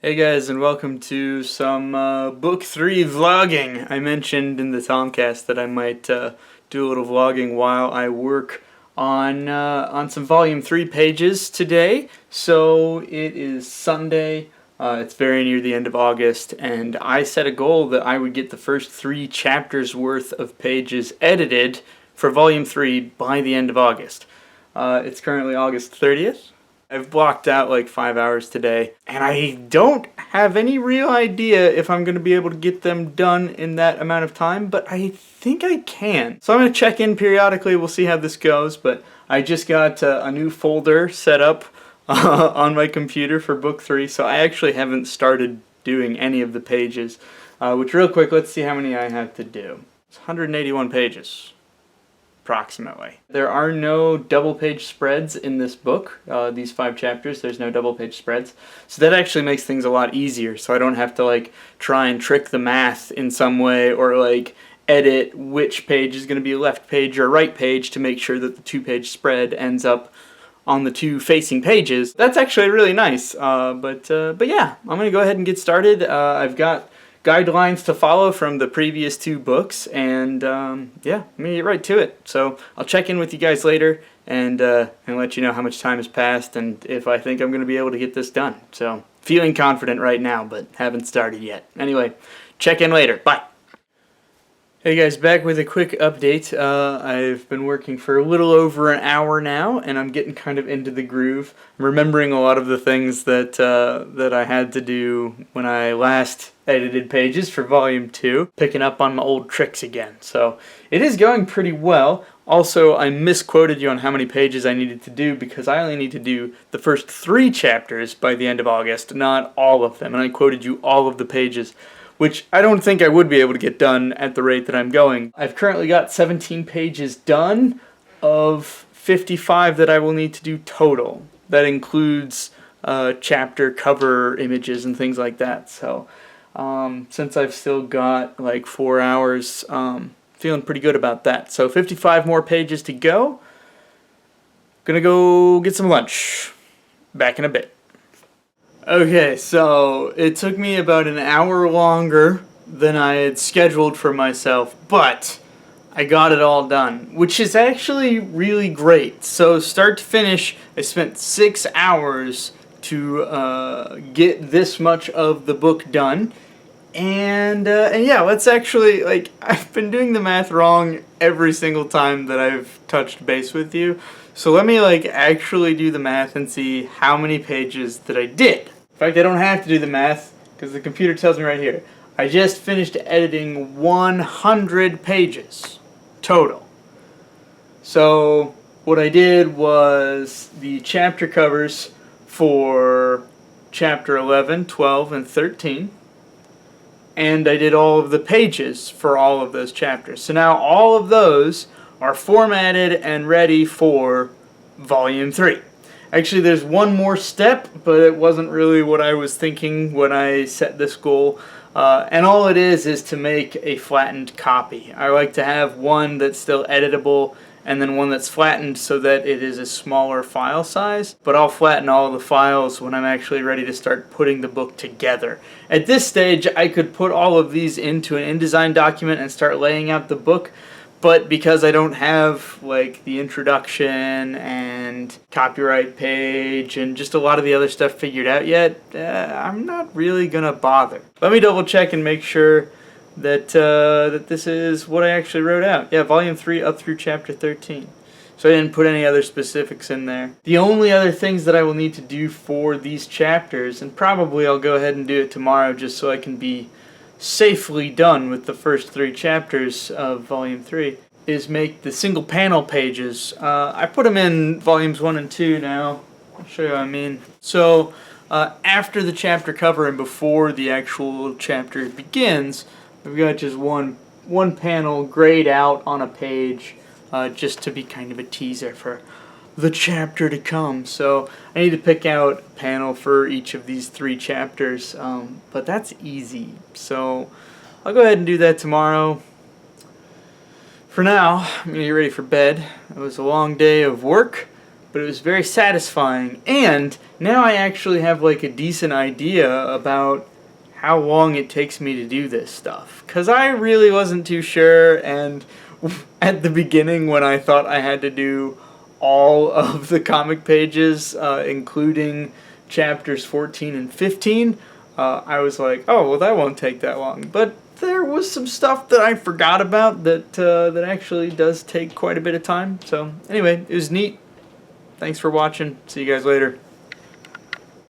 Hey guys, and welcome to some Book 3 vlogging. I mentioned in the Tomcast that I might do a little vlogging while I work on some Volume 3 pages today. So it is Sunday, it's very near the end of August, and I set a goal that I would get the first 3 chapters worth of pages edited for Volume 3 by the end of August. It's currently August 30th. I've blocked out like 5 hours today, and I don't have any real idea if I'm going to be able to get them done in that amount of time, but I think I can. So I'm going to check in periodically, we'll see how this goes, but I just got a new folder set up on my computer for Book 3, so I actually haven't started doing any of the pages, which real quick, let's see how many I have to do. It's 181 pages. Approximately. There are no double page spreads in this book, these 5 chapters, there's no double page spreads. So that actually makes things a lot easier, so I don't have to like try and trick the math in some way or like edit which page is going to be a left page or right page to make sure that the 2-page spread ends up on the 2 facing pages. That's actually really nice, but yeah, I'm going to go ahead and get started. I've got guidelines to follow from the previous 2 books, and yeah, I'm gonna get right to it. So I'll check in with you guys later and let you know how much time has passed and if I think I'm gonna be able to get this done. So feeling confident right now, but haven't started yet. Anyway, check in later. Bye. Hey guys, back with a quick update. I've been working for a little over an hour now, and I'm getting kind of into the groove. I'm remembering a lot of the things that I had to do when I last edited pages for Volume 2, picking up on my old tricks again. So it is going pretty well. Also, I misquoted you on how many pages I needed to do because I only need to do the first 3 chapters by the end of August, not all of them. And I quoted you all of the pages, which I don't think I would be able to get done at the rate that I'm going. I've currently got 17 pages done of 55 that I will need to do total. That includes chapter cover images and things like that. So since I've still got like 4 hours, feeling pretty good about that. So 55 more pages to go. Gonna go get some lunch. Back in a bit. Okay, so it took me about an hour longer than I had scheduled for myself, but I got it all done, which is actually really great. So start to finish, I spent 6 hours to get this much of the book done. And yeah, let's actually, like, I've been doing the math wrong every single time that I've touched base with you. So let me, like, actually do the math and see how many pages that I did. In fact, I don't have to do the math because the computer tells me right here. I just finished editing 100 pages total. So what I did was the chapter covers for chapter 11, 12, and 13. And I did all of the pages for all of those chapters. So now all of those are formatted and ready for Volume 3. Actually, there's one more step, but it wasn't really what I was thinking when I set this goal. And all it is to make a flattened copy. I like to have one that's still editable and then one that's flattened so that it is a smaller file size. But I'll flatten all the files when I'm actually ready to start putting the book together. At this stage, I could put all of these into an InDesign document and start laying out the book. But because I don't have like the introduction and copyright page and just a lot of the other stuff figured out yet, I'm not really gonna bother. Let me double check and make sure that that this is what I actually wrote out. Yeah, Volume 3 up through Chapter 13. So I didn't put any other specifics in there. The only other things that I will need to do for these chapters, and probably I'll go ahead and do it tomorrow just so I can be safely done with the first 3 chapters of Volume 3, is make the single panel pages. I put them in Volumes 1 and 2 now. I'll show you what I mean. So after the chapter cover and before the actual chapter begins, we've got just one panel grayed out on a page just to be kind of a teaser for the chapter to come. So I need to pick out a panel for each of these 3 chapters, but that's easy. So I'll go ahead and do that tomorrow. For now, I'm going to get ready for bed. It was a long day of work, but it was very satisfying, and now I actually have like a decent idea about how long it takes me to do this stuff, because I really wasn't too sure, and at the beginning when I thought I had to do all of the comic pages, including chapters 14 and 15, I was like, oh, well, that won't take that long. But there was some stuff that I forgot about that actually does take quite a bit of time. So anyway, it was neat. Thanks for watching. See you guys later.